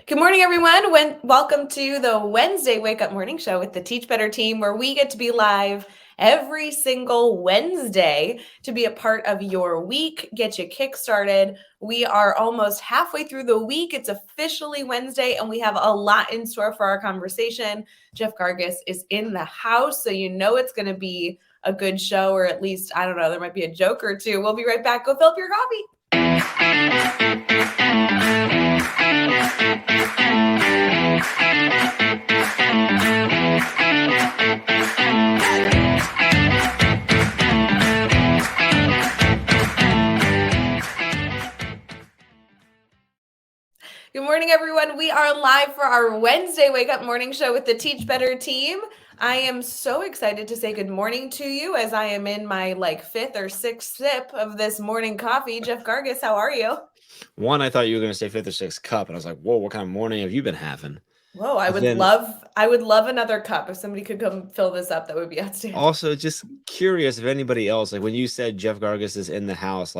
Good morning, everyone. Welcome to the Wednesday Wake Up Morning Show with the Teach Better team, where we get to be live every single Wednesday to be a part of your week, get you kick-started. We are almost halfway through the week. It's officially Wednesday, and we have a lot in store for our conversation. Jeff Gargas is in the house, so you know it's going to be a good show, or at least, I don't know, there might be a joke or two. We'll be right back. Go fill up your coffee. Good morning, everyone. We are live for our Wednesday Wake Up Morning Show with the Teach Better team. I am so excited to say good morning to you as I am in my fifth or sixth sip of this morning coffee. Jeff Gargas, how are you? One, I thought you were going to say fifth or sixth cup, and I was like, "Whoa, what kind of morning have you been having?" Whoa, I would love another cup. If somebody could come fill this up, that would be outstanding. Also, just curious if anybody else, when you said Jeff Gargas is in the house,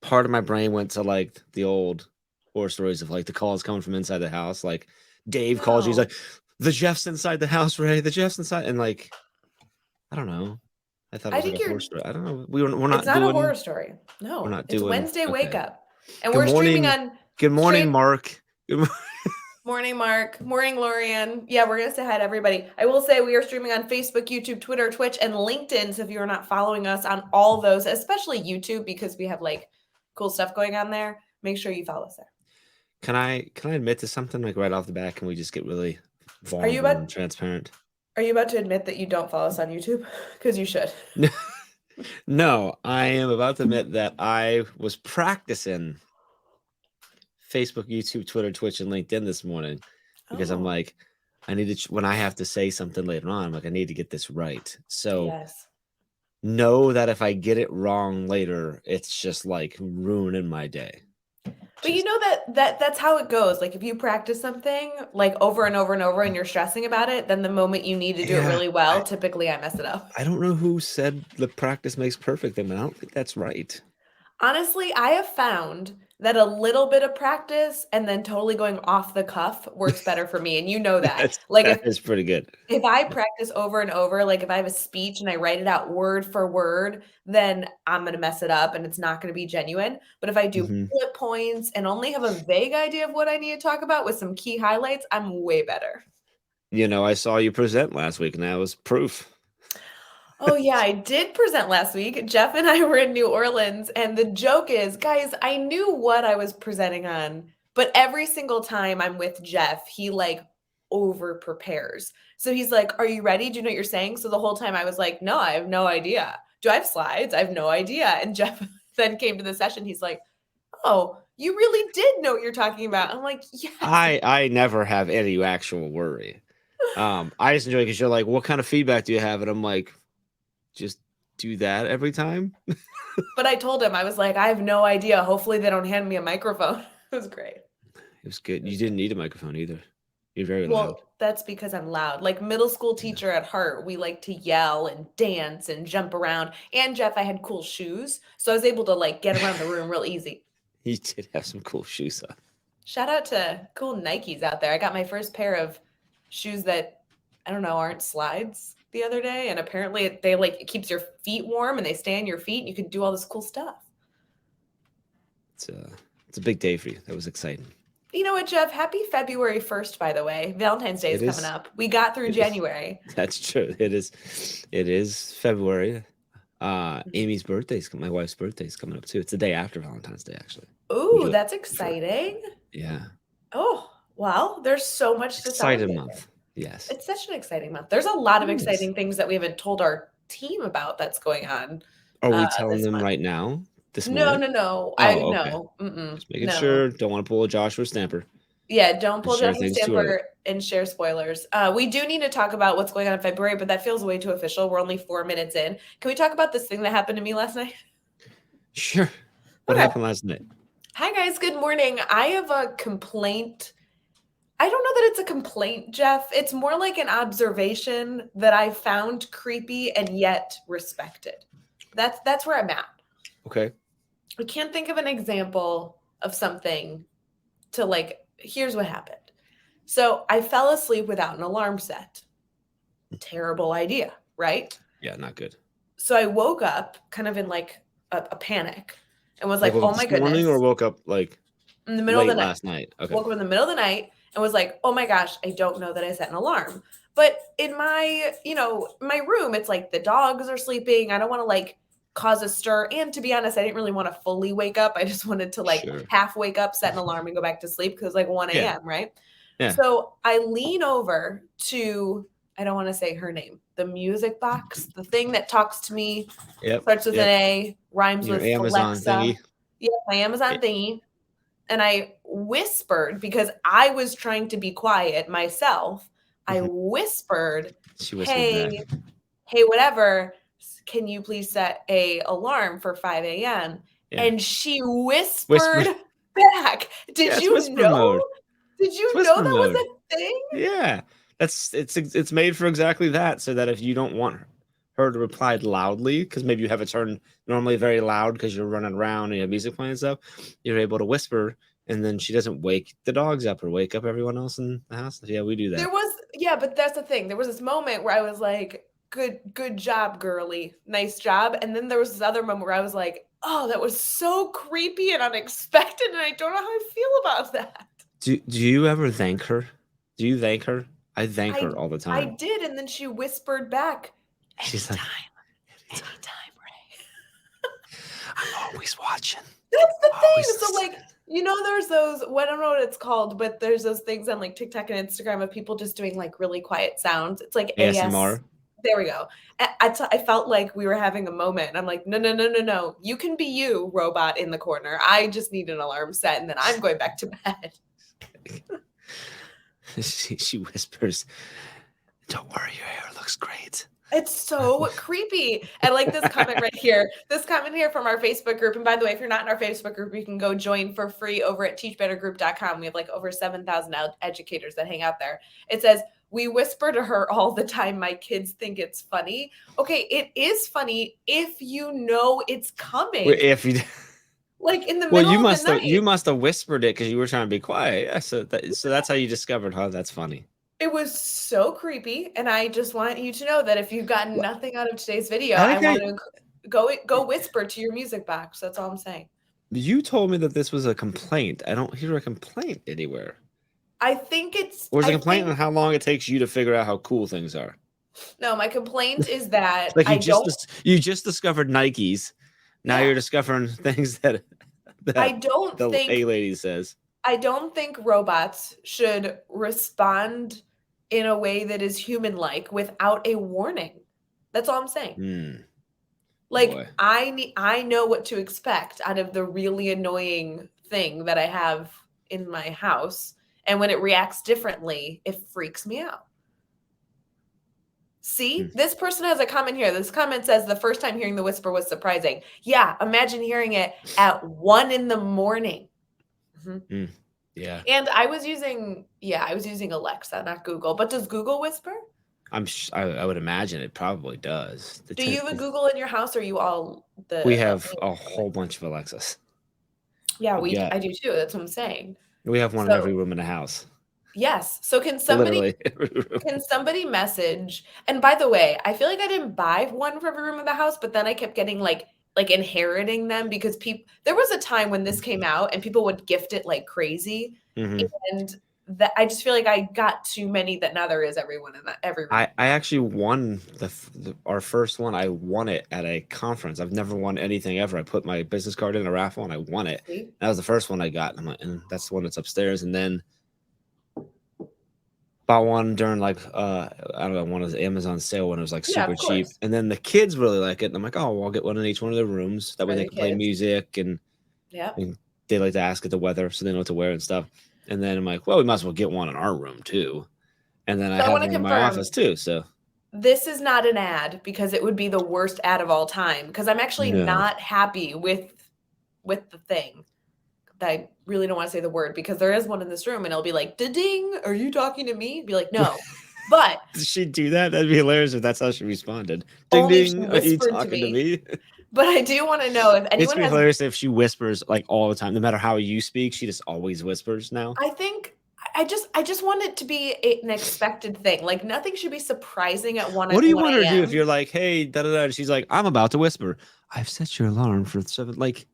part of my brain went to the old horror stories of the calls coming from inside the house. Dave calls you, he's like, "The Jeff's inside the house, Ray. The Jeff's inside," and I don't know. I thought it was a horror story. I don't know. We're not. It's not a horror story. No, we're not it's doing Wednesday Wake Up, and Good we're morning, streaming on. Good morning, Mark. Good morning. Morning, Mark. Morning, Lorian. Yeah, we're going to say hi to everybody. I will say we are streaming on Facebook, YouTube, Twitter, Twitch, and LinkedIn. So if you're not following us on all those, especially YouTube, because we have cool stuff going on there, make sure you follow us there. Can I admit to something right off the bat? Can we just get really vulnerable and transparent? Are you about to admit that you don't follow us on YouTube? Because you should. No, I am about to admit that I was practicing Facebook, YouTube, Twitter, Twitch, and LinkedIn this morning because I'm I need to, when I have to say something later on, I need to get this right. So know that if I get it wrong later, it's just ruining my day. But you know that's how it goes. If you practice something over and over and over and you're stressing about it, then the moment you need to do it really well, typically I mess it up. I don't know who said the practice makes perfect, but I don't think that's right. Honestly, I have found that a little bit of practice and then totally going off the cuff works better for me. And you know that. That is pretty good. If I practice over and over, if I have a speech and I write it out word for word, then I'm going to mess it up and it's not going to be genuine. But if I do bullet points and only have a vague idea of what I need to talk about with some key highlights, I'm way better. I saw you present last week and that was proof. Oh, yeah, I did present last week. Jeff and I were in New Orleans, and the joke is, guys, I knew what I was presenting on, but every single time I'm with Jeff, he over prepares. So he's like, "Are you ready? Do you know what you're saying?" So the whole time I was like, "No, I have no idea. Do I have slides? I have no idea." And Jeff then came to the session. He's like, "Oh, you really did know what you're talking about." I'm like, "Yes." I never have any actual worry. I just enjoy it because you're like, "What kind of feedback do you have?" And I'm like, just do that every time. But I told him, I was like, "I have no idea. Hopefully they don't hand me a microphone." It was great. It was good. You didn't need a microphone either. You're very loud. Well, that's because I'm loud. Middle school teacher at heart, we like to yell and dance and jump around. And Jeff, I had cool shoes, so I was able to get around the room real easy. You did have some cool shoes on. Shout out to cool Nikes out there. I got my first pair of shoes that, I don't know, aren't slides the other day, and apparently it keeps your feet warm and they stay on your feet and you can do all this cool stuff. It's a big day for you. That was exciting. You know what, Jeff? Happy February 1st, by the way. Valentine's Day is coming up. We got through January. That's true. It is February. Amy's birthday's my wife's birthday's coming up too. It's the day after Valentine's Day, actually. Ooh, that's exciting. Yeah. Oh, well, there's so much to celebrate. Exciting month. Yes. It's such an exciting month. There's a lot of exciting things that we haven't told our team about that's going on. Are we telling them right now? No. Oh, No. Just making sure. Don't want to pull a Joshua Stamper. Yeah, don't pull Joshua Stamper and share spoilers. We do need to talk about what's going on in February, but that feels way too official. We're only 4 minutes in. Can we talk about this thing that happened to me last night? Sure. What happened last night? Hi, guys. Good morning. I have a complaint. I don't know that it's a complaint, Jeff. It's more like an observation that I found creepy and yet respected. That's where I'm at. Okay. I can't think of an example of something to here's what happened. So I fell asleep without an alarm set. Terrible idea, right? Yeah, not good. So I woke up kind of in like a panic and was Like like, woke oh up my this morning or goodness, woke up like in the middle of the late night. last night? Okay. Woke up in the middle of the night and was like, oh my gosh, I don't know that I set an alarm. But in my, my room, it's like the dogs are sleeping. I don't want to like cause a stir. And to be honest, I didn't really want to fully wake up. I just wanted to like Sure. half wake up, set an alarm, and go back to sleep because like 1 Yeah. a.m., right? Yeah. So I lean over to, I don't want to say her name, the music box, the thing that talks to me, starts with an A, rhymes Your with Amazon Alexa. thingy. Yeah, my Amazon thingy. And I whispered because I was trying to be quiet myself. I whispered, She whispered hey, back. hey, whatever, can you please set a alarm for 5 a.m.? Yeah. And she whispered back. Did you whisper know? mode. Did you It's know whisper that was mode. a thing? Yeah. It's made for exactly that, so that if you don't want her to reply loudly, because maybe you have it turned normally very loud because you're running around and you have music playing and stuff, you're able to whisper, and then she doesn't wake the dogs up or wake up everyone else in the house. Yeah, we do that. But that's the thing. There was this moment where I was like, good job, girly. Nice job. And then there was this other moment where I was like, oh, that was so creepy and unexpected, and I don't know how I feel about that. Do you ever thank her? Do you thank her? I thank her all the time. I did, and then she whispered back, She's like, anytime, Rae. I'm always watching. That's the thing. Always So like, there's those, I don't know what it's called, but there's those things on like TikTok and Instagram of people just doing like really quiet sounds. It's like ASMR. There we go. I felt like we were having a moment. And I'm like, no. You can be you, robot in the corner. I just need an alarm set, and then I'm going back to bed. She whispers, don't worry, your hair looks great. It's so creepy. I like this comment right here. This comment here from our Facebook group. And by the way, if you're not in our Facebook group, you can go join for free over at teachbettergroup.com. We have like over 7,000 educators that hang out there. It says, we whisper to her all the time. My kids think it's funny. Okay, it is funny if you know it's coming. If you like in the middle of the night. You must have whispered it because you were trying to be quiet. Yeah, so that's how you discovered, huh? That's funny. It was so creepy, and I just want you to know that if you've gotten nothing out of today's video, I want to go whisper to your music box. That's all I'm saying. You told me that this was a complaint. I don't hear a complaint anywhere. I think it's... Or is a complaint on how long it takes you to figure out how cool things are? No, my complaint is that like you just discovered Nikes. Now you're discovering things that I don't think A-lady says. I don't think robots should respond in a way that is human-like without a warning. That's all I'm saying. Like, I know what to expect out of the really annoying thing that I have in my house. And when it reacts differently, it freaks me out. See, this person has a comment here. This comment says the first time hearing the whisper was surprising. Yeah, imagine hearing it at 1 a.m. Yeah. And I was using Alexa, not Google. But does Google whisper? I would imagine it probably does. Do you have a Google in your house, or are you all we have a whole bunch of Alexas. Yeah, I do too. That's what I'm saying. We have one in every room in the house. Yes. So can somebody message? And by the way, I feel like I didn't buy one for every room of the house, but then I kept getting like inheriting them because there was a time when this came out and people would gift it like crazy. And that I just feel like I got too many that now there is everyone in every room. I actually won our first one. I won it at a conference. I've never won anything ever. I put my business card in a raffle and I won it. See? That was the first one I got. And I'm like, and that's the one that's upstairs. And then bought one during like I don't know, one of the Amazon sale when it was like super cheap. And then the kids really like it. And I'm like, oh, well, I'll get one in each one of their rooms. That way they can play music and they like to ask at the weather so they know what to wear and stuff. And then I'm like, well, we might as well get one in our room too. And then I have one in my office too. So this is not an ad because it would be the worst ad of all time because I'm actually not happy with the thing. I really don't want to say the word because there is one in this room and it'll be like, ding, are you talking to me? Be like, no. But did she do that? That'd be hilarious if that's how she responded. Ding, ding, are you talking to me? But I do want to know if anyone hilarious if she whispers like all the time, no matter how you speak, she just always whispers now. I think I just want it to be an expected thing. Like nothing should be surprising at What do you want her to do if a.m. you're like, hey, da da da, and she's like, I'm about to whisper. I've set your alarm for 7. Like,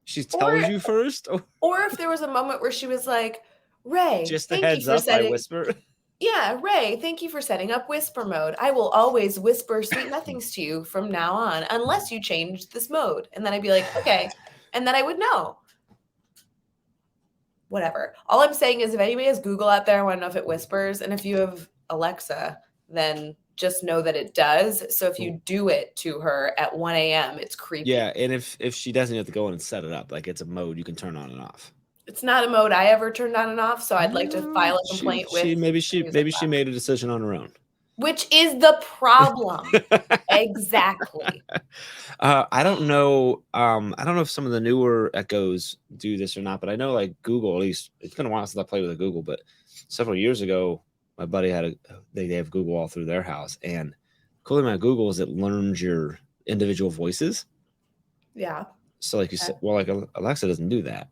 she tells you first, Or if there was a moment where she was like, Rae, just a thank you heads for up, I setting. whisper. Yeah, Rae, thank you for setting up whisper mode. I will always whisper sweet nothings to you from now on, unless you change this mode. And then I'd be like, okay. And then I would know. Whatever. All I'm saying is if anybody has Google out there, I want to know if it whispers. And if you have Alexa, then just know that it does. So if you do it to her at 1 a.m., it's creepy. Yeah, and if she doesn't, you have to go in and set it up. Like it's a mode you can turn on and off. It's not a mode I ever turned on and off, so I'd like to file a complaint with. Maybe she made a decision on her own. Which is the problem. Exactly. I don't know. I don't know if some of the newer Echoes do this or not, but I know like Google, at least it's been a while since I played with a Google, but several years ago, my buddy they have Google all through their house. And the cool thing about Google is it learns your individual voices. Yeah. So like you said, well, like Alexa doesn't do that.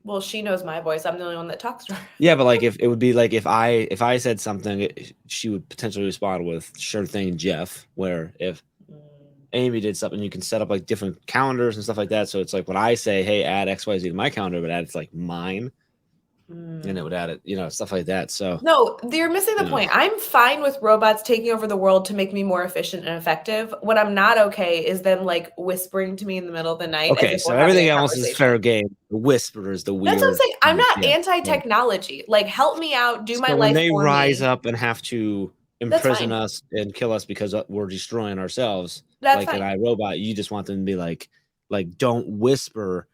Well, she knows my voice. I'm the only one that talks to her. Yeah, but like if it would be like if I said something, she would potentially respond with "Sure thing, Jeff." Where if Amy did something, you can set up like different calendars and stuff like that. So it's like when I say, "Hey, add XYZ to my calendar," but add it's like mine, and it would add it, stuff like that. So no, you're missing the point. I'm fine with robots taking over the world to make me more efficient and effective. What I'm not okay is them like whispering to me in the middle of the night. Okay, so everything else is fair game. The whisper is the weird. That's what I'm saying. I'm not anti-technology. Like, help me out, do my life for me. When they rise up and have to imprison us and kill us because we're destroying ourselves, like an iRobot, you just want them to be like, don't whisper.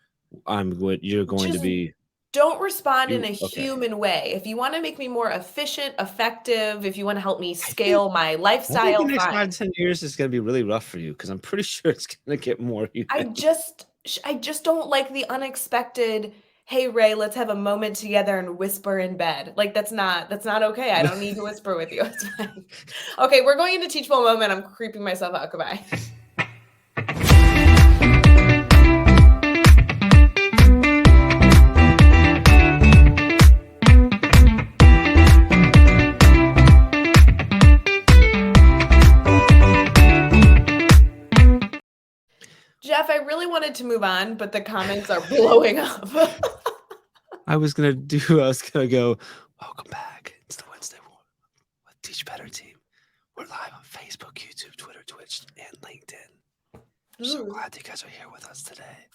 You're going to be. Don't respond in a human way. If you want to make me more efficient, effective, if you want to help me scale my lifestyle, I think the next 5 to 10 years is going to be really rough for you because I'm pretty sure it's going to get more human. I just don't like the unexpected. Hey, Rae, let's have a moment together and whisper in bed. Like that's not okay. I don't need to whisper with you. It's fine. Okay, we're going into teachable moment. I'm creeping myself out. Goodbye. Jeff, I really wanted to move on, but the comments are blowing up. I was gonna go, welcome back. It's the Wednesday War with Teach Better Team. We're live on Facebook, YouTube, Twitter, Twitch, and LinkedIn. I'm so glad you guys are here with us today.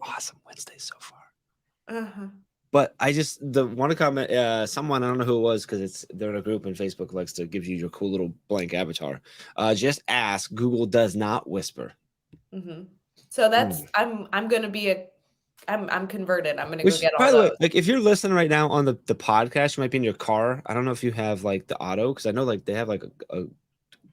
Awesome Wednesday so far. But I just want to comment. Someone, I don't know who it was because they're in a group and Facebook likes to give you your cool little blank avatar. Just ask. Google does not whisper. So that's I'm gonna be I'm converted. I'm gonna go get all by the those. way, like if you're listening right now on the podcast, you might be in your car. I don't know if you have like the auto because I know like they have like a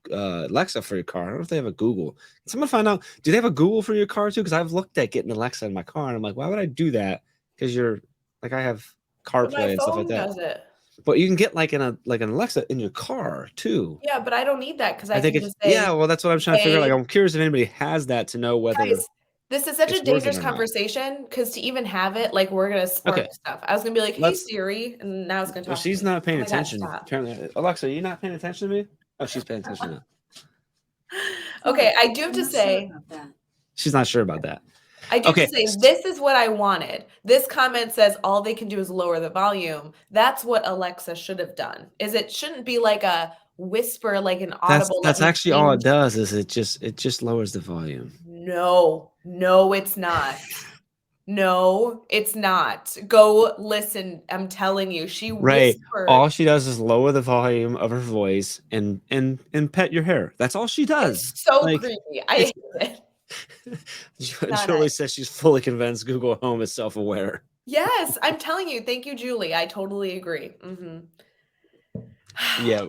Alexa for your car. I don't know if they have a Google. Can someone find out? Do they have a Google for your car too? Because I've looked at getting Alexa in my car and I'm like, why would I do that? Because you're like I have CarPlay and stuff like that. Does it. But you can get like an Alexa in your car too. Yeah, but I don't need that because I think can it's just say, well, that's what I'm trying to figure out. Like I'm curious if anybody has that to know whether. Guys, this is such a dangerous conversation because to even have it, like we're gonna spark stuff. I was gonna be like, "Hey Siri," and now it's gonna talk. Well, she's not paying attention. Apparently, Alexa, are you not paying attention to me? Oh, she's paying attention now. Okay, I do have to say, she's not sure about that. I do have to say, this is what I wanted. This comment says all they can do is lower the volume. That's what Alexa should have done. It shouldn't be like a whisper, like an audible. That's actually all it does. Is it just lowers the volume? No, it's not. No, it's not. Go listen. I'm telling you, she whispered. All she does is lower the volume of her voice and pet your hair. That's all she does. It's so creepy. I hate it. Julie says she's fully convinced Google Home is self-aware. Yes, I'm telling you. Thank you, Julie. I totally agree. Yeah,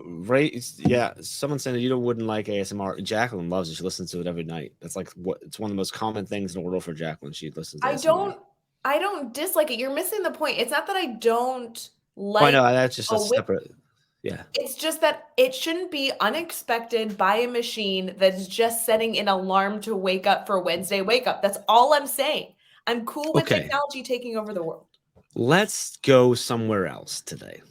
yeah. Someone said you wouldn't like ASMR. Jacqueline loves it. She listens to it every night. That's like it's one of the most common things in the world for Jacqueline. She listens to ASMR. I don't dislike it. You're missing the point. It's not that I don't like. I know that's just a separate. Yeah. It's just that it shouldn't be unexpected by a machine that's just setting an alarm to wake up for Wednesday wake up. That's all I'm saying. I'm cool with technology taking over the world. Let's go somewhere else today.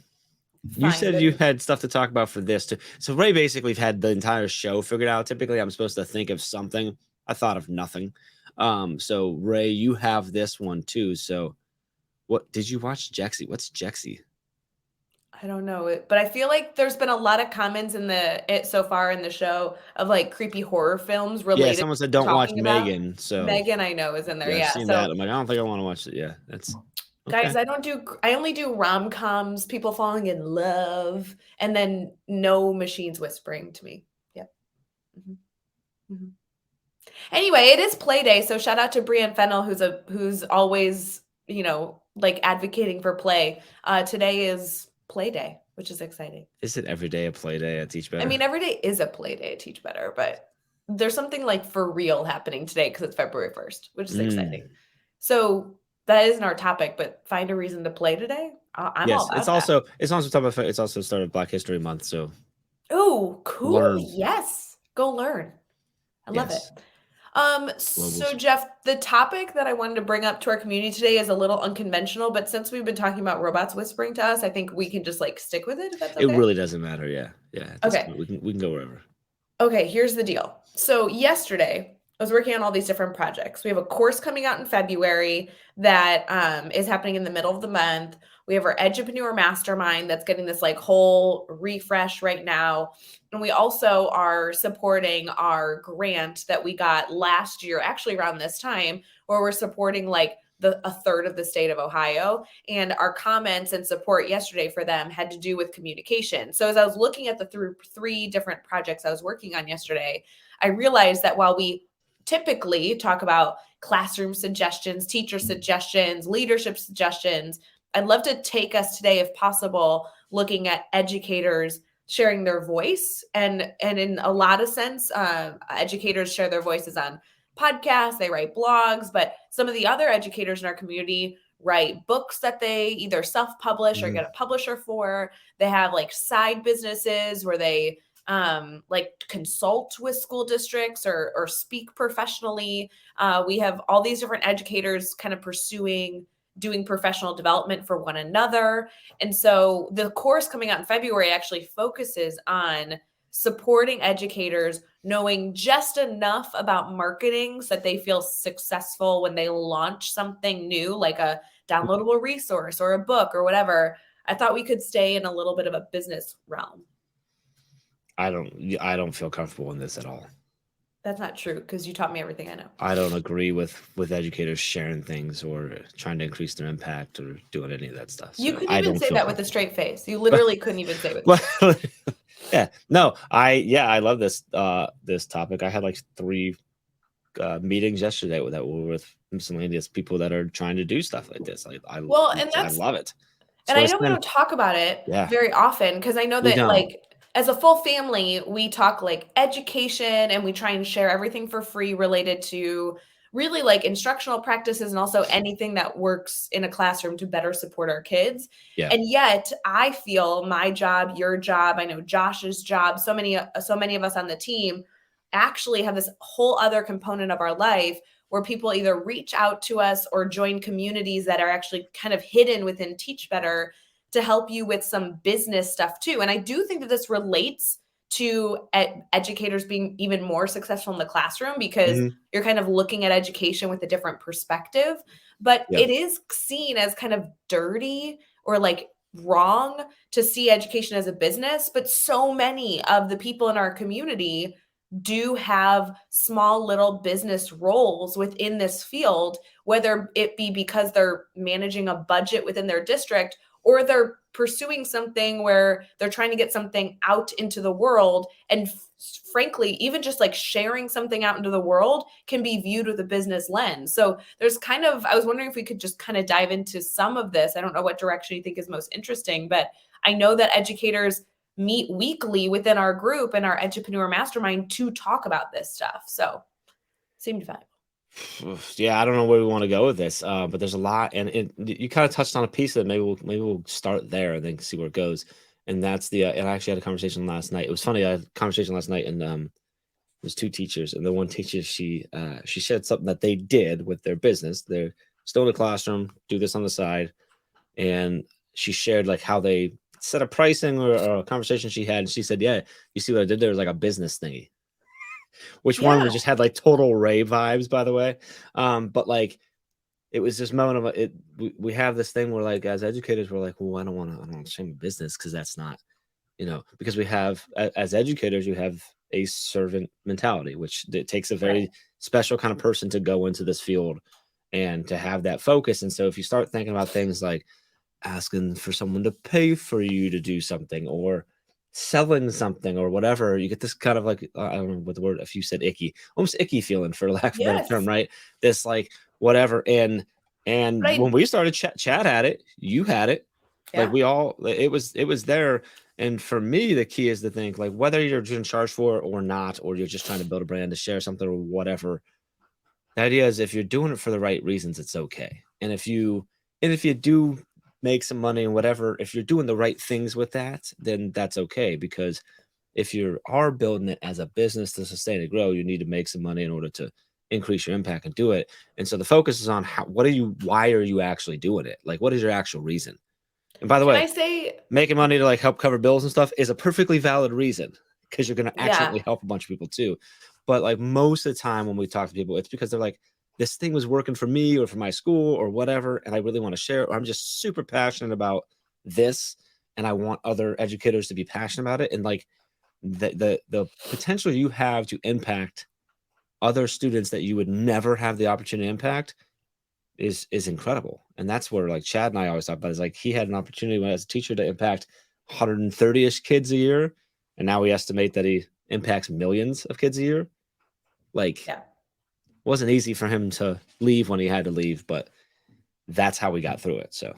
You Fine. said you had stuff to talk about for this too. So Ray basically had the entire show figured out. Typically, I'm supposed to think of something. I thought of nothing. So Ray, you have this one too. So what did you watch Jexy? What's Jexy? I don't know it, but I feel like there's been a lot of comments in it so far in the show of like creepy horror films Yeah, related someone said to don't watch talking about. Megan. So Megan, I know, is in there. yeah, I've Yeah. seen So that. I'm like, I don't think I want to watch it. Yeah, that's guys, okay. I only do rom-coms, people falling in love, and then no machines whispering to me. Yep. Mhm. Mhm. Anyway, it is play day, so shout out to Brienne Fennel, who's always, like advocating for play. Today is play day, which is exciting. Is it every day a play day at Teach Better? I mean, every day is a play day at Teach Better, but there's something like for real happening today because it's February 1st, which is exciting. So that isn't our topic, but find a reason to play today. I'm all Yes, about it's that. also talking about it's also started Black History Month. So Oh, cool. learn. Yes. Go learn. I love it. Yes. So Jeff, the topic that I wanted to bring up to our community today is a little unconventional, but since we've been talking about robots whispering to us, I think we can just like stick with it if that's okay. It really doesn't matter. Yeah. At this Okay. point, we can go wherever. Okay, here's the deal. So yesterday, I was working on all these different projects. We have a course coming out in February that is happening in the middle of the month. We have our Edupreneur Mastermind that's getting this like whole refresh right now. And we also are supporting our grant that we got last year, actually around this time, where we're supporting like a third of the state of Ohio. And our comments and support yesterday for them had to do with communication. So as I was looking at the three different projects I was working on yesterday, I realized that while we typically talk about classroom suggestions, teacher suggestions, leadership suggestions, I'd love to take us today, if possible, looking at educators sharing their voice. And in a lot of sense, educators share their voices on podcasts, they write blogs, but some of the other educators in our community write books that they either self-publish or get a publisher for. They have like side businesses where they like consult with school districts or speak professionally. We have all these different educators kind of doing professional development for one another. And so the course coming out in February actually focuses on supporting educators knowing just enough about marketing so that they feel successful when they launch something new, like a downloadable resource or a book or whatever. I thought we could stay in a little bit of a business realm. I don't feel comfortable in this at all. That's not true because you taught me everything I know. I don't agree with educators sharing things or trying to increase their impact or doing any of that stuff. So you couldn't even say that with a straight face. You literally couldn't even say it with yeah. No, I love this this topic. I had like 3 meetings yesterday that were with miscellaneous people that are trying to do stuff like this. I love it. And I know we don't talk about it very often because I know that like as a full family, we talk like education and we try and share everything for free related to really like instructional practices and also anything that works in a classroom to better support our kids. Yeah. And yet I feel my job, your job, I know Josh's job, so many of us on the team actually have this whole other component of our life where people either reach out to us or join communities that are actually kind of hidden within Teach Better to help you with some business stuff too. And I do think that this relates to educators being even more successful in the classroom because you're kind of looking at education with a different perspective, but it is seen as kind of dirty or like wrong to see education as a business. But so many of the people in our community do have small little business roles within this field, whether it be because they're managing a budget within their district or they're pursuing something where they're trying to get something out into the world. And frankly, even just like sharing something out into the world can be viewed with a business lens. So there's I was wondering if we could just kind of dive into some of this. I don't know what direction you think is most interesting, but I know that educators meet weekly within our group and our Edupreneur Mastermind to talk about this stuff. So seemed valuable. Yeah, I don't know where we want to go with this, but there's a lot, and you kind of touched on a piece of it. Maybe we'll start there and then see where it goes. And that's and I actually had a conversation last night. It was funny. I had a conversation last night, and there's 2 teachers, and the one teacher she shared something that they did with their business. They're still in the classroom, do this on the side, and she shared like how they set a pricing or a conversation she had. And she said, yeah, you see what I did there was like a business thingy, which one Yeah. just had like total Rae vibes, by the way. But like, it was this moment of it. We have this thing where like, as educators, we're like, well, I don't want to shame business. Cause that's not, because we have, as educators, you have a servant mentality, which it takes a very special kind of person to go into this field and to have that focus. And so if you start thinking about things like asking for someone to pay for you to do something or selling something or whatever, you get this kind of like, I don't know what the word, if you said icky, almost icky feeling, for lack of a better term, Yes. right? This like whatever. And But when we started, Chad had it, you had it, like yeah. we all, it was there. And for me, the key is to think like whether you're in charge for it or not, or you're just trying to build a brand to share something or whatever. The idea is if you're doing it for the right reasons, it's okay. And if you do make some money and whatever, if you're doing the right things with that, then that's okay. Because if you are building it as a business to sustain and grow, you need to make some money in order to increase your impact and do it. And so the focus is on why are you actually doing it? Like, what is your actual reason? And by the Can way, I say, making money to like help cover bills and stuff is a perfectly valid reason because you're going to yeah, actually help a bunch of people too. But like most of the time when we talk to people, it's because they're like, this thing was working for me or for my school or whatever, and I really want to share it, or I'm just super passionate about this and I want other educators to be passionate about it. And like the potential you have to impact other students that you would never have the opportunity to impact is incredible. And that's where like Chad and I always talk about is like he had an opportunity when as a teacher to impact 130-ish kids a year, and now we estimate that he impacts millions of kids a year. Like, yeah. wasn't easy for him to leave when he had to leave, but that's how we got through it. So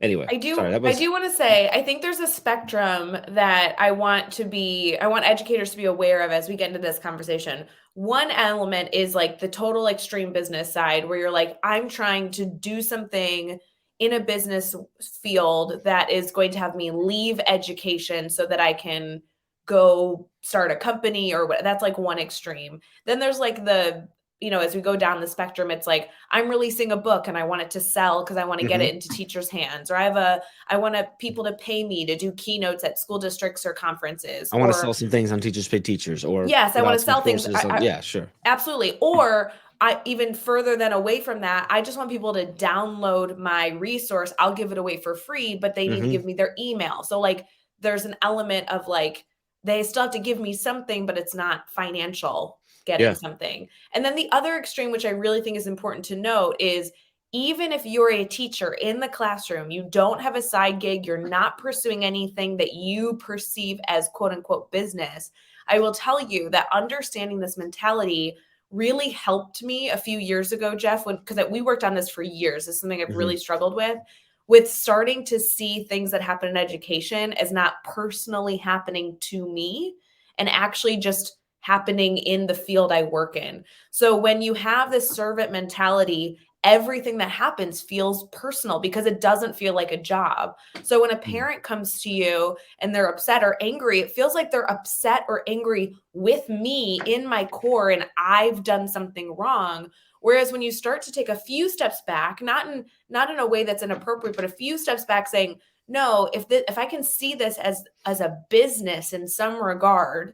anyway, sorry, that I was do want to say, I think there's a spectrum that I want educators to be aware of as we get into this conversation. One element is like the total extreme business side where you're like, I'm trying to do something in a business field that is going to have me leave education so that I can go start a company or what. That's like one extreme. Then there's like as we go down the spectrum, it's like I'm releasing a book and I want it to sell because I want to get it into teachers' hands, or I want people to pay me to do keynotes at school districts or conferences, I want to or sell some things on Teachers Pay Teachers or yes, I put want out to some sell things. courses on, yeah, sure. Absolutely. Or I even further than away from that, I just want people to download my resource. I'll give it away for free, but they need to give me their email. So like there's an element of like they still have to give me something, but it's not financial getting something. And then the other extreme, which I really think is important to note, is even if you're a teacher in the classroom, you don't have a side gig, you're not pursuing anything that you perceive as quote unquote business. I will tell you that understanding this mentality really helped me a few years ago, Jeff, because we worked on this for years. This is something I've really struggled with starting to see things that happen in education as not personally happening to me and actually just happening in the field I work in. So when you have this servant mentality, everything that happens feels personal because it doesn't feel like a job. So when a parent comes to you and they're upset or angry, it feels like they're upset or angry with me in my core and I've done something wrong. Whereas when you start to take a few steps back, not in a way that's inappropriate, but a few steps back saying, no, if I can see this as a business in some regard,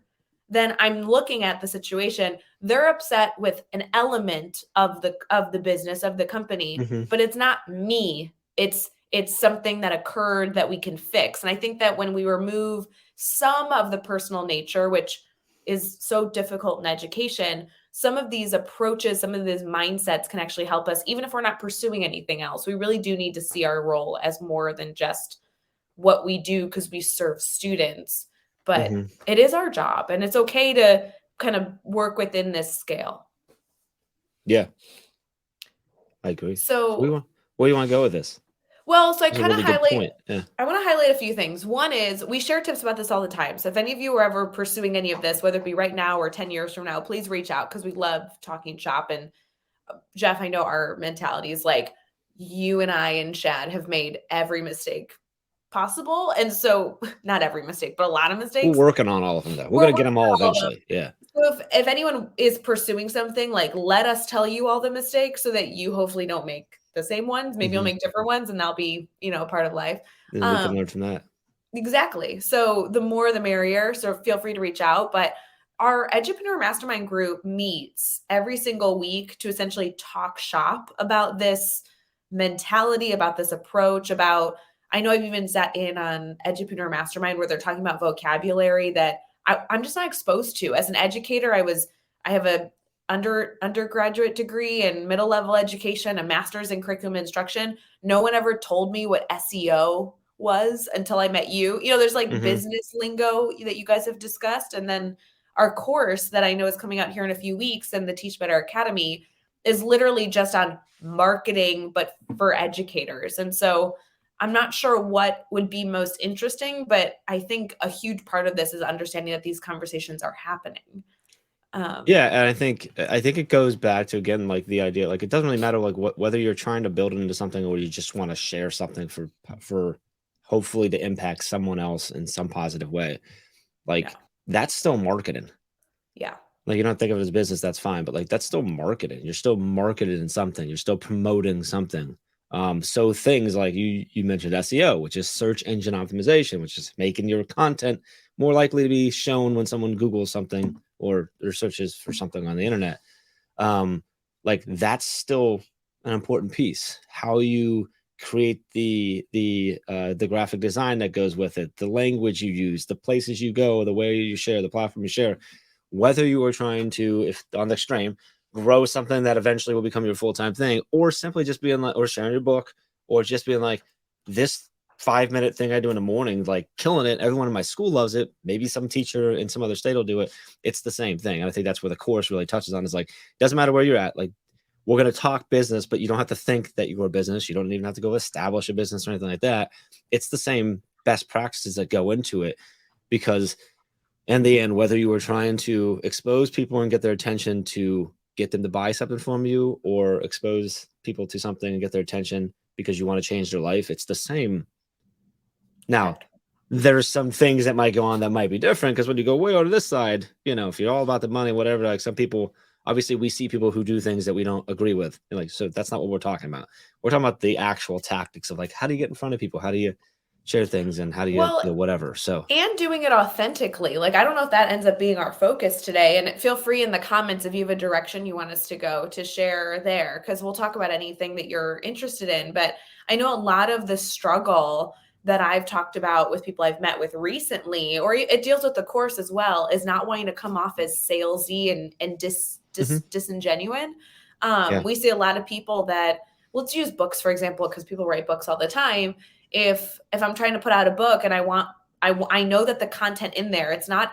then I'm looking at the situation. They're upset with an element of the business of the company, but it's not me. It's something that occurred that we can fix. And I think that when we remove some of the personal nature, which is so difficult in education, some of these approaches, some of these mindsets can actually help us, even if we're not pursuing anything else. We really do need to see our role as more than just what we do because we serve students. But it is our job and it's okay to kind of work within this scale. Yeah, I agree. So where do you want to go with this? Well, so I That's a kind of really good point. Yeah. I want to highlight a few things. One is we share tips about this all the time. So if any of you are ever pursuing any of this, whether it be right now or 10 years from now, please reach out because we love talking shop. And Jeff, I know our mentality is like you and I and Chad have made every mistake possible. And so not every mistake, but a lot of mistakes. We're working on all of them though. We're going to get them all eventually. Yeah. So if anyone is pursuing something, like let us tell you all the mistakes so that you hopefully don't make the same ones. Maybe you'll make different ones and that'll be, a part of life. And we can learn from that. Exactly. So the more the merrier. So feel free to reach out. But our Edupreneur Mastermind group meets every single week to essentially talk shop about this mentality, about this approach, I know I've even sat in on Edupreneur Mastermind where they're talking about vocabulary that I'm just not exposed to. As an educator, I have a undergraduate degree in middle level education, a master's in curriculum instruction. No one ever told me what SEO was until I met you. There's like business lingo that you guys have discussed. And then our course that I know is coming out here in a few weeks in the Teach Better Academy is literally just on marketing, but for educators. And so I'm not sure what would be most interesting, but I think a huge part of this is understanding that these conversations are happening. Yeah, and I think it goes back to, again, like the idea, like it doesn't really matter like whether you're trying to build it into something or you just want to share something for hopefully to impact someone else in some positive way. Like that's still marketing. Yeah. Like you don't think of it as business, that's fine, but like that's still marketing. You're still marketed in something. You're still promoting something. So things like you mentioned SEO, which is search engine optimization, which is making your content more likely to be shown when someone Googles something or searches for something on the internet. Like that's still an important piece. How you create the graphic design that goes with it, the language you use, the places you go, the way you share, the platform you share, whether you are trying to, if on the extreme, grow something that eventually will become your full-time thing, or simply just being like, or sharing your book, or just being like, this 5-minute thing I do in the morning, like killing it. Everyone in my school loves it. Maybe some teacher in some other state will do it. It's the same thing. And I think that's where the course really touches on, is like, it doesn't matter where you're at. Like, we're going to talk business, but you don't have to think that you're a business. You don't even have to go establish a business or anything like that. It's the same best practices that go into it, because in the end, whether you were trying to expose people and get their attention to get them to buy something from you, or expose people to something and get their attention because you want to change their life, it's the same. Now, there's some things that might go on that might be different, because when you go way over to this side, if you're all about the money, whatever, like some people, obviously we see people who do things that we don't agree with. And like, so that's not what we're talking about. We're talking about the actual tactics of like, how do you get in front of people? How do you share things, and how do you, whatever. So, and doing it authentically. Like, I don't know if that ends up being our focus today, and feel free in the comments if you have a direction you want us to go to share there, because we'll talk about anything that you're interested in. But I know a lot of the struggle that I've talked about with people I've met with recently, or it deals with the course as well, is not wanting to come off as salesy and disingenuous. We see a lot of people that, let's use books, for example, because people write books all the time. If I'm trying to put out a book and I know that the content in there, it's not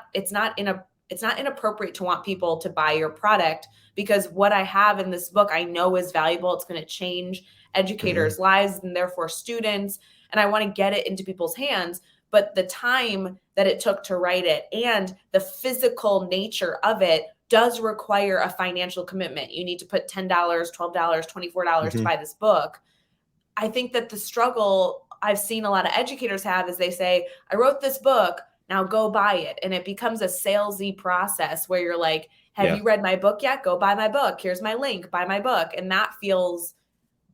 inappropriate to want people to buy your product, because what I have in this book I know is valuable. It's going to change educators' lives and therefore students, and I want to get it into people's hands. But the time that it took to write it and the physical nature of it does require a financial commitment. You need to put $10, $12, $24 to buy this book. I think that the struggle I've seen a lot of educators have is they say, I wrote this book, now go buy it. And it becomes a salesy process where you're like, have you read my book yet? Go buy my book. Here's my link, buy my book. And that feels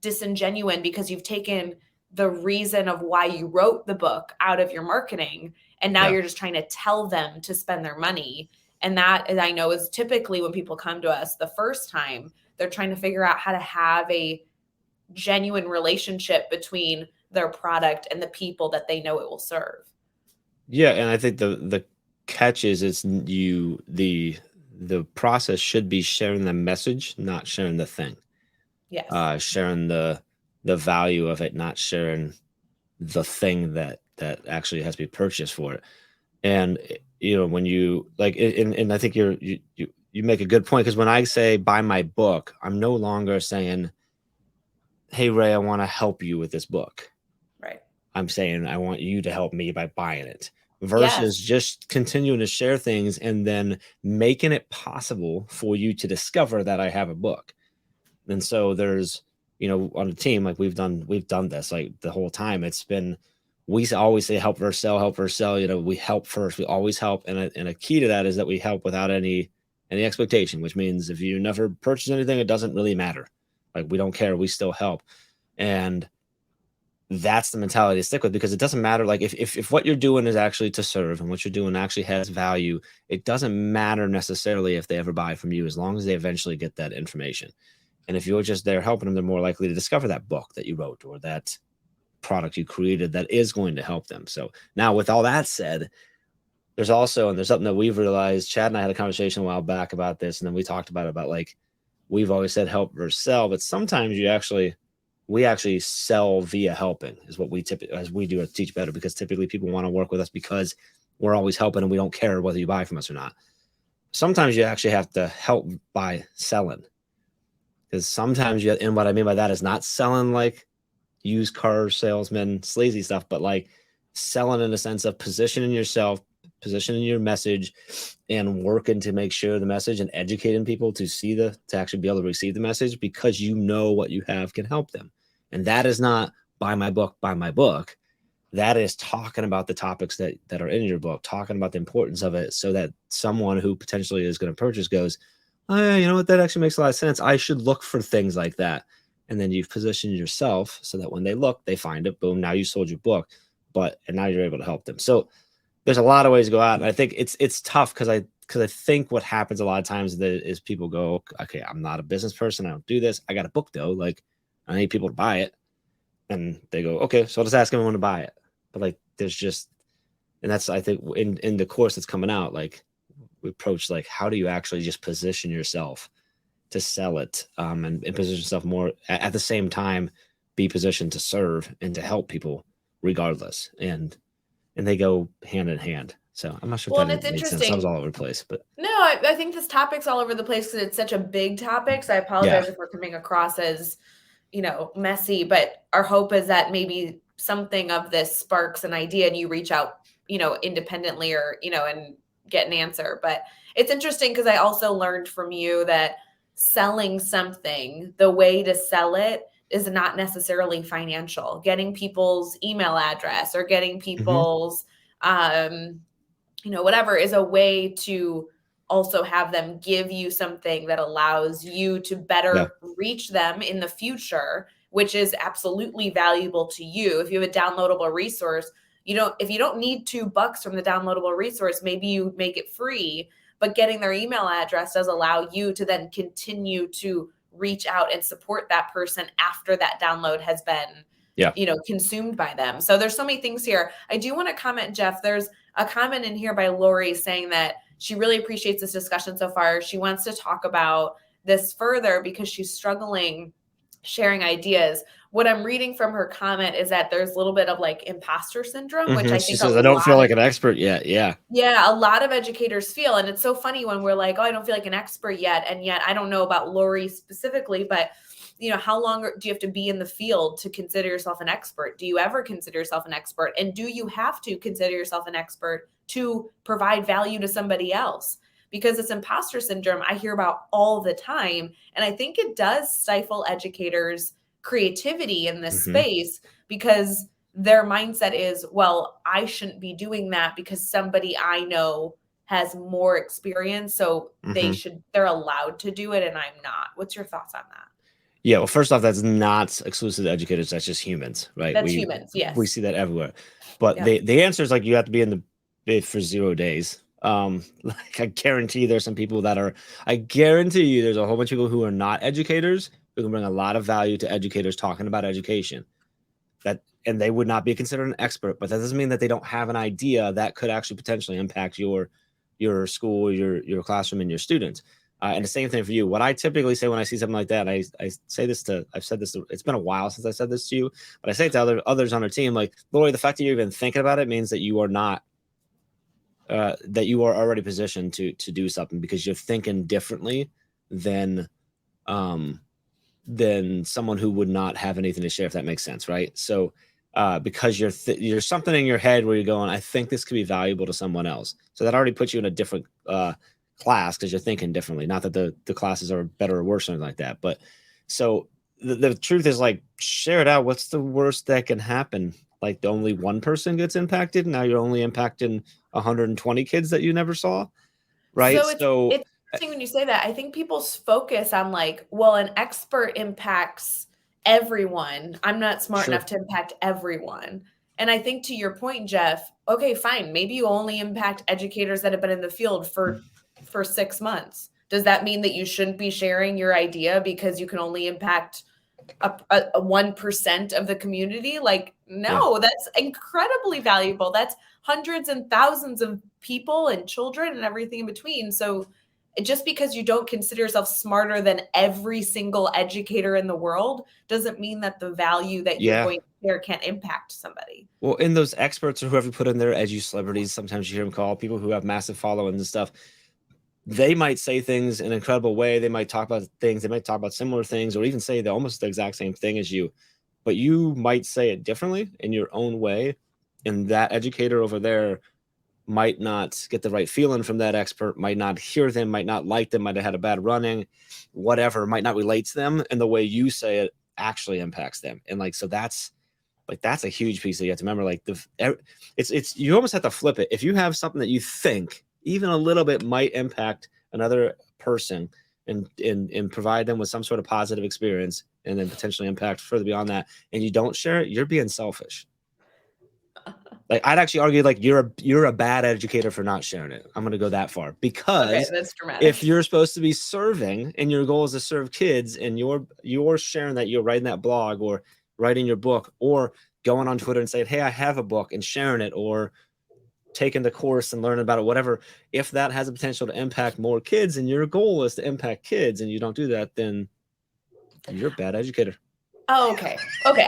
disingenuous, because you've taken the reason of why you wrote the book out of your marketing. And now you're just trying to tell them to spend their money. And that, as I know, is typically when people come to us the first time, they're trying to figure out how to have a genuine relationship between their product and the people that they know it will serve. Yeah, and I think the catch is the process should be sharing the message, not sharing the thing. Yes. Sharing the value of it, not sharing the thing that actually has to be purchased for it. And when you like, and I think you make a good point, because when I say buy my book, I'm no longer saying, hey, Ray, I want to help you with this book. Right. I'm saying I want you to help me by buying it, versus just continuing to share things and then making it possible for you to discover that I have a book. And so there's, on the team, like we've done this like the whole time. It's been, we always say help versus sell, we help first. We always help. And a key to that is that we help without any expectation, which means if you never purchase anything, it doesn't really matter. Like, we don't care. We still help. And that's the mentality to stick with, because it doesn't matter. Like if what you're doing is actually to serve and what you're doing actually has value, it doesn't matter necessarily if they ever buy from you, as long as they eventually get that information. And if you're just there helping them, they're more likely to discover that book that you wrote or that product you created that is going to help them. So now, with all that said, there's something that we've realized. Chad and I had a conversation a while back about this, and then we talked about like, we've always said help versus sell, but sometimes we actually sell via helping, is what we do at Teach Better, because typically people want to work with us because we're always helping and we don't care whether you buy from us or not. Sometimes you actually have to help by selling, because sometimes and what I mean by that is not selling like used car salesman, sleazy stuff, but like selling in a sense of positioning yourself, positioning your message, and working to make sure the message and educating people to actually be able to receive the message, because you know what you have can help them. And that is not buy my book. That is talking about the topics that are in your book, talking about the importance of it, so that someone who potentially is going to purchase goes, oh yeah, you know what, that actually makes a lot of sense. I should look for things like that. And then you've positioned yourself so that when they look, they find it. Boom, now you sold your book, and now you're able to help them. So there's a lot of ways to go out. And I think it's tough, because I think what happens a lot of times is people go, okay, I'm not a business person, I don't do this. I got a book though, like I need people to buy it. And they go, okay, so I'll just ask everyone to buy it. But like, there's just, and that's, I think in the course that's coming out, like we approach like, how do you actually just position yourself to sell it, and position yourself more at the same time, be positioned to serve and to help people regardless. And they go hand in hand. So I'm not sure Well, if and that it's made sense. I was interesting. all over the place, but No, I think this topic's all over the place because it's such a big topic. So I yeah. apologize if we're coming across as, messy, but our hope is that maybe something of this sparks an idea and you reach out, independently or, and get an answer. But it's interesting because I also learned from you that selling something, the way to sell it is not necessarily financial. Getting people's email address or getting people's, whatever is a way to also have them give you something that allows you to better reach them in the future, which is absolutely valuable to you. If you have a downloadable resource, if you don't need $2 from the downloadable resource, maybe you make it free, but getting their email address does allow you to then continue to reach out and support that person after that download has been consumed by them. So there's so many things here. I do want to comment, Jeff, there's a comment in here by Lori saying that she really appreciates this discussion so far. She wants to talk about this further because she's struggling sharing ideas. What I'm reading from her comment is that there's a little bit of like imposter syndrome, which I She think says, I don't feel like an expert yet. Yeah. Yeah, a lot of educators feel. And it's so funny when we're like, oh, I don't feel like an expert yet. And yet I don't know about Lori specifically, but how long do you have to be in the field to consider yourself an expert? Do you ever consider yourself an expert? And do you have to consider yourself an expert to provide value to somebody else? Because this imposter syndrome I hear about all the time. And I think it does stifle educators' creativity in this space, because their mindset is, well, I shouldn't be doing that because somebody I know has more experience. So they're allowed to do it and I'm not. What's your thoughts on that? Yeah, well, first off, that's not exclusive to educators. That's just humans, right? That's humans, yes. We see that everywhere. But the answer is like, you have to be in the bid for 0 days. Like I guarantee there's some people I guarantee you there's a whole bunch of people who are not educators who can bring a lot of value to educators talking about education. And they would not be considered an expert, but that doesn't mean that they don't have an idea that could actually potentially impact your school, your classroom, and your students. And the same thing for you. What I typically say when I see something like that, I've said this, it's been a while since I said this to you, but I say it to others on our team, like, Lori, the fact that you're even thinking about it means that you are not, that you are already positioned to do something, because you're thinking differently than someone who would not have anything to share, if that makes sense, right? So because you're something in your head where you're going, I think this could be valuable to someone else. So that already puts you in a different class, because you're thinking differently. Not that the classes are better or worse or anything like that, but so the truth is, like, share it out. What's the worst that can happen? Like, only one person gets impacted. Now you're only impacting 120 kids that you never saw, right? So it's interesting when you say that. I think people's focus on like, well, an expert impacts everyone. I'm not smart Sure. enough to impact everyone. And I think to your point, Jeff, okay, fine. Maybe you only impact educators that have been in the field for 6 months. Does that mean that you shouldn't be sharing your idea because you can only impact a 1% of the community? Like, no, that's incredibly valuable. That's hundreds and thousands of people and children and everything in between. So just because you don't consider yourself smarter than every single educator in the world doesn't mean that the value that you're going to share can't impact somebody. Well, in those experts or whoever you put in there, edu celebrities, sometimes you hear them called, people who have massive followings and stuff, they might say things in an incredible way. They might talk about things, they might talk about similar things, or even say almost the exact same thing as you, but you might say it differently in your own way. And that educator over there might not get the right feeling from that expert, might not hear them, might not like them, might have had a bad running, whatever, might not relate to them. And the way you say it actually impacts them. And like, so that's a huge piece that you have to remember. Like it's you almost have to flip it. If you have something that you think even a little bit might impact another person and provide them with some sort of positive experience and then potentially impact further beyond that, and you don't share it, you're being selfish. Like I'd actually argue like you're a bad educator for not sharing it. I'm going to go that far, because that's dramatic. If you're supposed to be serving and your goal is to serve kids and you're sharing that, you're writing that blog or writing your book or going on Twitter and saying, hey, I have a book, and sharing it, or taking the course and learning about it, whatever, if that has the potential to impact more kids and your goal is to impact kids and you don't do that, then you're a bad educator. Oh, okay.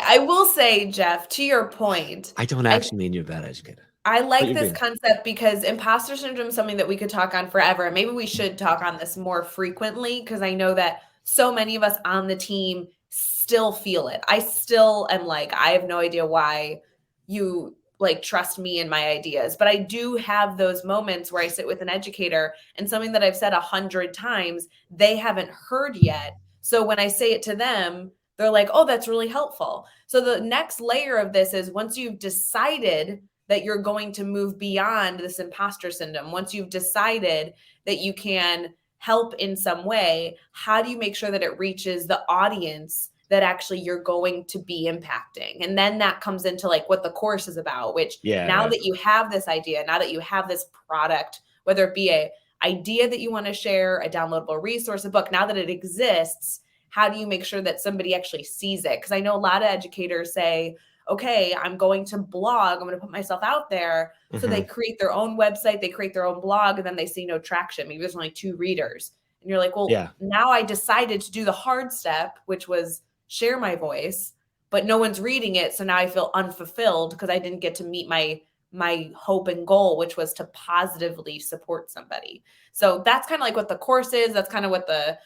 I will say, Jeff, to your point, I don't actually mean you're a bad educator. I like this concept because imposter syndrome is something that we could talk on forever. And maybe we should talk on this more frequently, because I know that so many of us on the team still feel it. I still am like, I have no idea why you like trust me and my ideas. But I do have those moments where I sit with an educator and something that I've said 100 times, they haven't heard yet. So when I say it to them, they're like, oh, that's really helpful. So the next layer of this is, once you've decided that you're going to move beyond this imposter syndrome, once you've decided that you can help in some way, how do you make sure that it reaches the audience that actually you're going to be impacting? And then that comes into like what the course is about, which now that you have this idea, now that you have this product, whether it be a idea that you want to share, a downloadable resource, a book, now that it exists, how do you make sure that somebody actually sees it? Because I know a lot of educators say, okay, I'm going to blog, I'm going to put myself out there. So they create their own website, they create their own blog, and then they see no traction. Maybe there's only 2 readers. And you're like, well, now I decided to do the hard step, which was share my voice, but no one's reading it. So now I feel unfulfilled because I didn't get to meet my hope and goal, which was to positively support somebody. So that's kind of like what the course is. That's kind of what the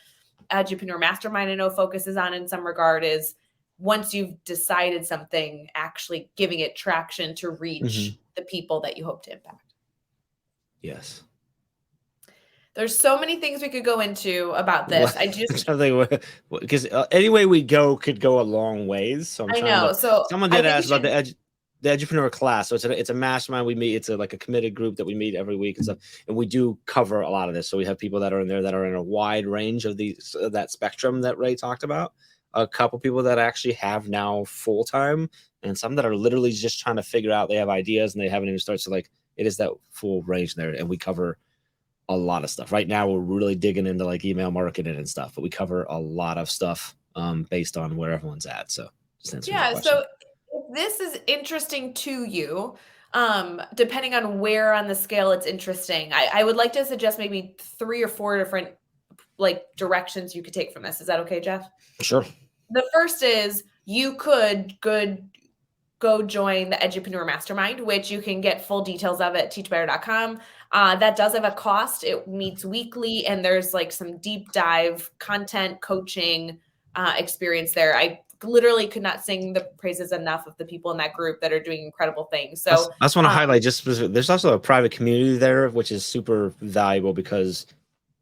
Edupreneur Mastermind, I know, focuses on in some regard, is once you've decided something, actually giving it traction to reach the people that you hope to impact. Yes. There's so many things we could go into about this. I just because any way we go could go a long ways. So I know. So someone did ask about the Edupreneur class. So it's a mastermind we meet. It's like a committed group that we meet every week and stuff. And we do cover a lot of this. So we have people that are in there that are in a wide range of that spectrum that Rae talked about. A couple people that actually have now full time, and some that are literally just trying to figure out, they have ideas and they haven't even started. So like it is that full range there, and we cover a lot of stuff. Right now we're really digging into like email marketing and stuff, but we cover a lot of stuff based on where everyone's at. So just answer your question. So if this is interesting to you, depending on where on the scale it's interesting, I would like to suggest maybe 3 or 4 different like directions you could take from this. Is that okay, Jeff? Sure. The first is you could go join the Edupreneur Mastermind, which you can get full details of at teachbetter.com. That does have a cost. It meets weekly, and there's like some deep dive content coaching experience there. I literally could not sing the praises enough of the people in that group that are doing incredible things. So I just want to highlight there's also a private community there, which is super valuable because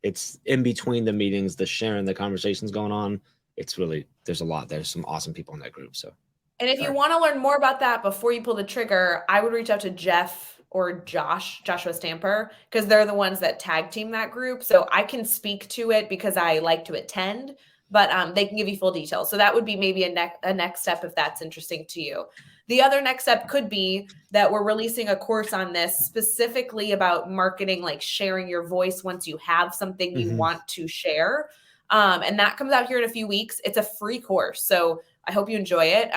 it's in between the meetings, the sharing, the conversations going on. It's really, there's a lot. There's some awesome people in that group. So, and if you want to learn more about that before you pull the trigger, I would reach out to Jeff or Joshua Stamper, because they're the ones that tag team that group. So I can speak to it because I like to attend, but they can give you full details. So that would be maybe a next step if that's interesting to you. The other next step could be that we're releasing a course on this specifically about marketing, like sharing your voice once you have something you want to share. And that comes out here in a few weeks. It's a free course. So I hope you enjoy it.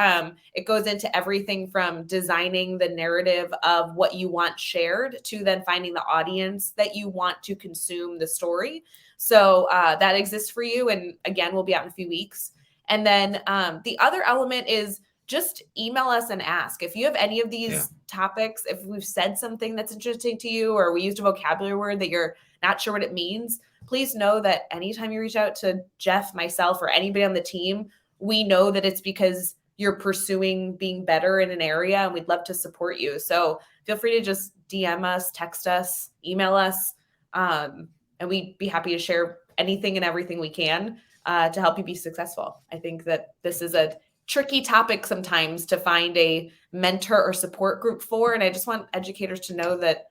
It goes into everything from designing the narrative of what you want shared to then finding the audience that you want to consume the story. So that exists for you. And again, we'll be out in a few weeks. And then the other element is just email us and ask if you have any of these topics. If we've said something that's interesting to you, or we used a vocabulary word that you're not sure what it means, please know that anytime you reach out to Jeff, myself, or anybody on the team, we know that it's because you're pursuing being better in an area, and we'd love to support you. So feel free to just DM us, text us, email us, and we'd be happy to share anything and everything we can to help you be successful. I think that this is a tricky topic sometimes to find a mentor or support group for. And I just want educators to know that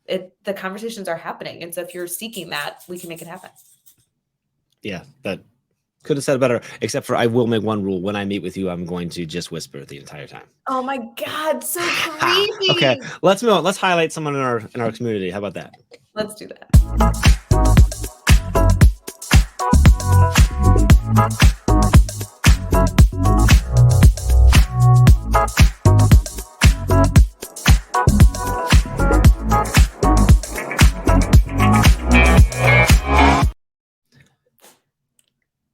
the conversations are happening. And so if you're seeking that, we can make it happen. Yeah, that could have said it better, except for I will make one rule. When I meet with you, I'm going to just whisper the entire time. Oh my God, so creepy. Okay, let's move on. Let's highlight someone in our community. How about that? Let's do that.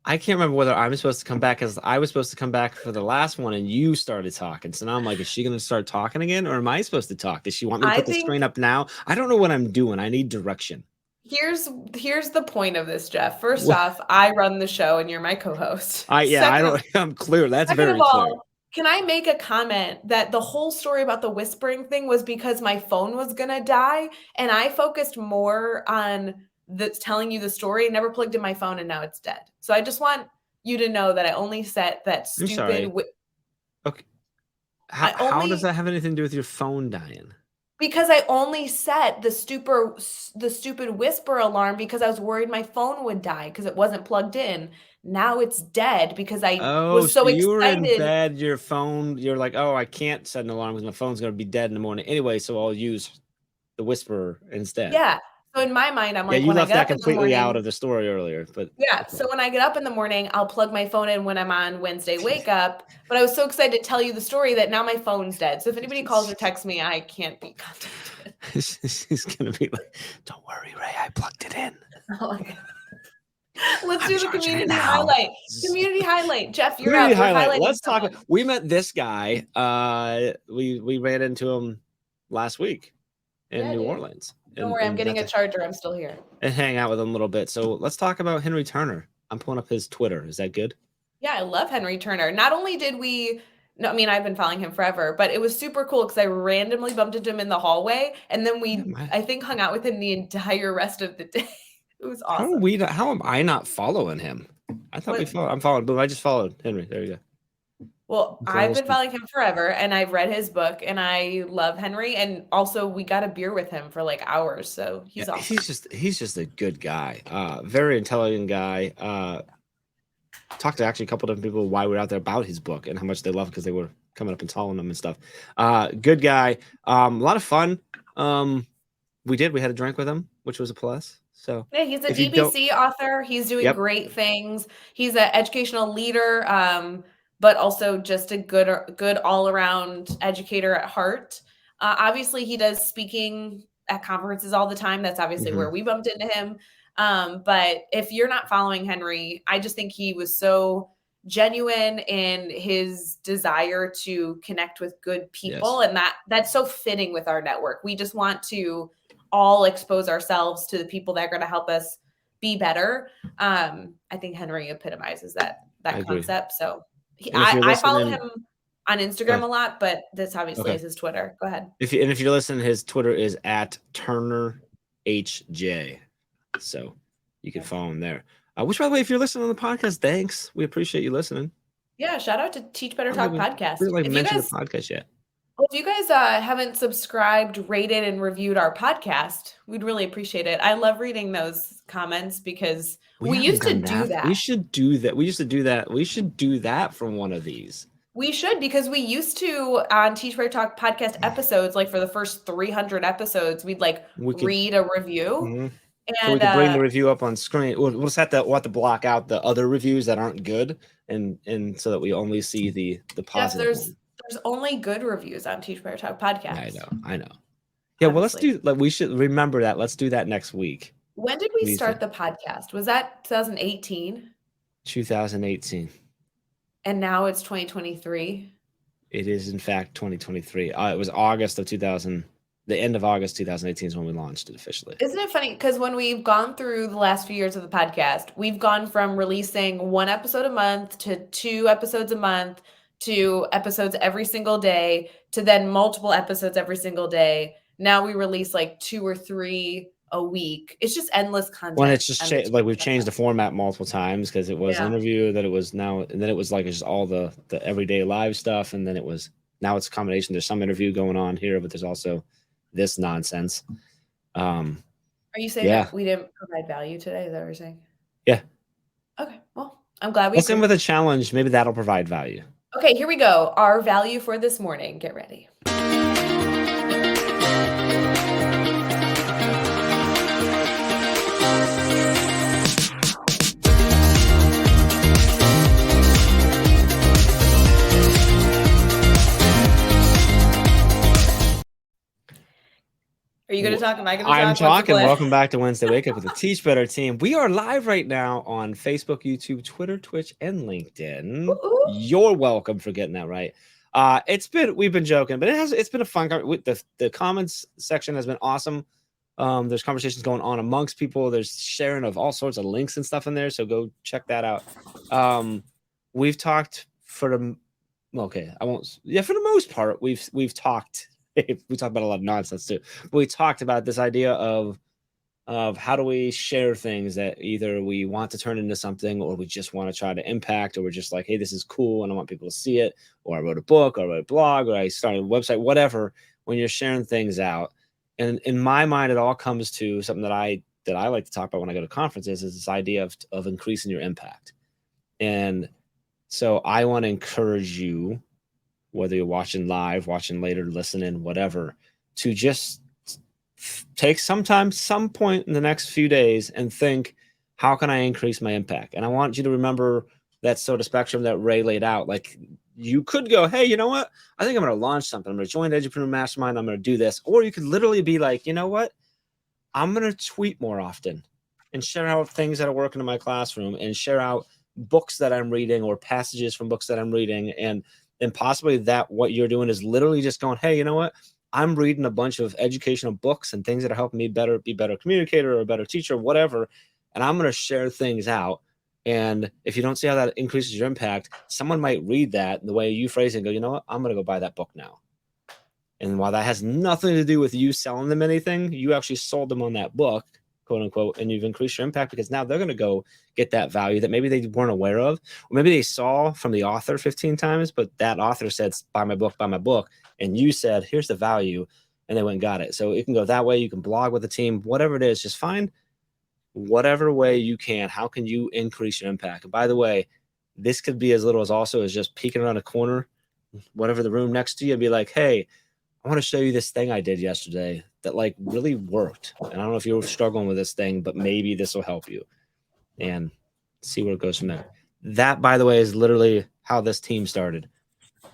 I can't remember whether I'm supposed to come back, because I was supposed to come back for the last one and you started talking. So now I'm like, is she going to start talking again, or am I supposed to talk? Does she want me to put the screen up now? I don't know what I'm doing. I need direction. Here's the point of this, Jeff. First off, I run the show and you're my co-host. I'm clear. That's very clear. Can I make a comment that the whole story about the whispering thing was because my phone was going to die, and I focused more on telling you the story, never plugged in my phone, and now it's dead. So I just want you to know that I only set that stupid. Okay. How does that have anything to do with your phone dying? Because I only set the stupid whisper alarm because I was worried my phone would die because it wasn't plugged in. Now it's dead because I was so excited. You were in bed, your phone, you're like, oh, I can't set an alarm because my phone's going to be dead in the morning anyway, so I'll use the whisperer instead. Yeah. So in my mind, I'm like, you left that completely out of the story earlier, but so when I get up in the morning, I'll plug my phone in when I'm on Wednesday Wake Up. But I was so excited to tell you the story that now my phone's dead. So if anybody calls or texts me, I can't be contacted. She's gonna be like, "Don't worry, Ray, I plugged it in." Oh my God. Let's do the community highlight. Community highlight. Jeff, you're up. Let's talk. We met this guy. We ran into him last week in New Orleans. Don't worry, I'm getting a charger. I'm still here. And hang out with him a little bit. So let's talk about Henry Turner. I'm pulling up his Twitter. Is that good? Yeah, I love Henry Turner. Not only did I've been following him forever, but it was super cool because I randomly bumped into him in the hallway, and then I think, hung out with him the entire rest of the day. It was awesome. How am I not following him? I thought I'm following. Boom, I just followed Henry. There you go. Well, I've been following him forever, and I've read his book, and I love Henry. And also, we got a beer with him for like hours, so he's awesome. He's just a good guy, very intelligent guy. Talked to actually a couple of different people while we were out there about his book and how much they love it because they were coming up and telling them and stuff. Good guy, a lot of fun. We had a drink with him, which was a plus. So yeah, he's a DBC author. He's doing great things. He's an educational leader. But also just a good all-around educator at heart. Obviously, he does speaking at conferences all the time. That's obviously where we bumped into him. But if you're not following Henry, I just think he was so genuine in his desire to connect with good people. Yes. And that's so fitting with our network. We just want to all expose ourselves to the people that are going to help us be better. I think Henry epitomizes that concept. So I follow him on Instagram a lot, but this obviously is his Twitter. Go ahead. If you're listening, his Twitter is @TurnerHJ. So you can follow him there. Which, by the way, if you're listening on the podcast, thanks. We appreciate you listening. Yeah, shout out to Teach Better Talk podcast. We didn't mention the podcast yet. Well, if you guys haven't subscribed, rated, and reviewed our podcast, we'd really appreciate it. I love reading those comments because we haven't used to done do that. We should do that. We used to do that. We should do that from one of these. We should, because we used to on Teach Better Talk podcast episodes, like for the first 300 episodes, we'd read a review. Mhm. And So we could bring the review up on screen. We'll just have to block out the other reviews that aren't good, and so that we only see the positive Jeff, one. there's only good reviews on Teach Better Talk podcast. Yeah, I know. Yeah, well, Honestly. we should remember that. Let's do that next week. When did we start the podcast? Was that 2018? 2018. And now it's 2023? It is, in fact, 2023. It was August of 2000. The end of August 2018 is when we launched it officially. Isn't it funny? Because when we've gone through the last few years of the podcast, we've gone from releasing one episode a month to 2 episodes a month to episodes every single day to then multiple episodes every single day. Now we release like 2 or 3 a week. It's just endless content. When it's just we've changed the format multiple times, because it was interview, that it was now, and then it was like just all the everyday live stuff, and then now it's a combination. There's some interview going on here, but there's also this nonsense. Are you saying that we didn't provide value today? Is that what you're saying? Yeah. Okay. Well, I'm glad we. Let's end with a challenge. Maybe that'll provide value. Okay, here we go. Our value for this morning. Get ready. Are you going to talk? Am I going to talk? I'm talking. Welcome back to Wednesday Wake Up with the Teach Better team. We are live right now on Facebook, YouTube, Twitter, Twitch, and LinkedIn. Ooh. You're welcome for getting that right. We've been joking, but it's been a fun. The comments section has been awesome. There's conversations going on amongst people. There's sharing of all sorts of links and stuff in there. So go check that out. We've talked for the most part, we've talked. We talked about a lot of nonsense too, but we talked about this idea of how do we share things that either we want to turn into something, or we just want to try to impact, or we're just like, hey, this is cool and I want people to see it, or I wrote a book, or I wrote a blog, or I started a website, whatever. When you're sharing things out, and in my mind, it all comes to something that I like to talk about when I go to conferences, is this idea of increasing your impact. And so I want to encourage you, whether you're watching live, watching later, listening, whatever, to just take some point in the next few days and think, how can I increase my impact? And I want you to remember that sort of spectrum that Rae laid out. Like, you could go, hey, you know what? I think I'm going to launch something. I'm going to join the Edupreneur Mastermind. I'm going to do this. Or you could literally be like, you know what? I'm going to tweet more often and share out things that are working in my classroom, and share out books that I'm reading or passages from books that I'm reading. And possibly that what you're doing is literally just going, hey, you know what? I'm reading a bunch of educational books and things that are helping me be a better communicator or a better teacher, whatever. And I'm going to share things out. And if you don't see how that increases your impact, someone might read that the way you phrase it and go, you know what? I'm going to go buy that book now. And while that has nothing to do with you selling them anything, you actually sold them on that book, quote unquote, and you've increased your impact, because now they're going to go get that value that maybe they weren't aware of, or maybe they saw from the author 15 times, but that author said, buy my book. And you said, here's the value. And they went and got it. So it can go that way. You can blog with the team, whatever it is, just find whatever way you can. How can you increase your impact? And by the way, this could be as little as also as just peeking around a corner, whatever the room next to you, and be like, hey, I want to show you this thing I did yesterday that really worked. And I don't know if you're struggling with this thing, but maybe this will help you, and see where it goes from there. That, by the way, is literally how this team started.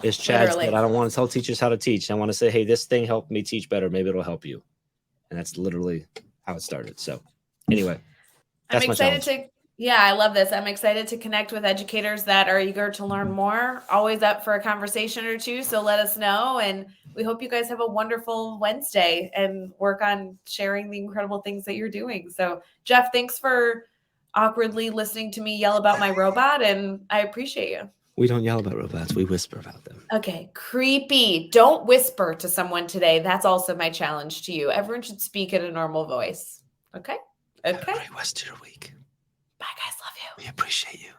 Is Chad said, I don't want to tell teachers how to teach. I want to say, hey, this thing helped me teach better. Maybe it'll help you. And that's literally how it started. So anyway, that's my challenge. I love this. I'm excited to connect with educators that are eager to learn more, always up for a conversation or two. So let us know. And we hope you guys have a wonderful Wednesday and work on sharing the incredible things that you're doing. So Jeff, thanks for awkwardly listening to me yell about my robot. And I appreciate you. We don't yell about robots. We whisper about them. Okay. Creepy. Don't whisper to someone today. That's also my challenge to you. Everyone should speak in a normal voice. Okay. Okay. Have a great rest of your week. Bye, guys. Love you. We appreciate you.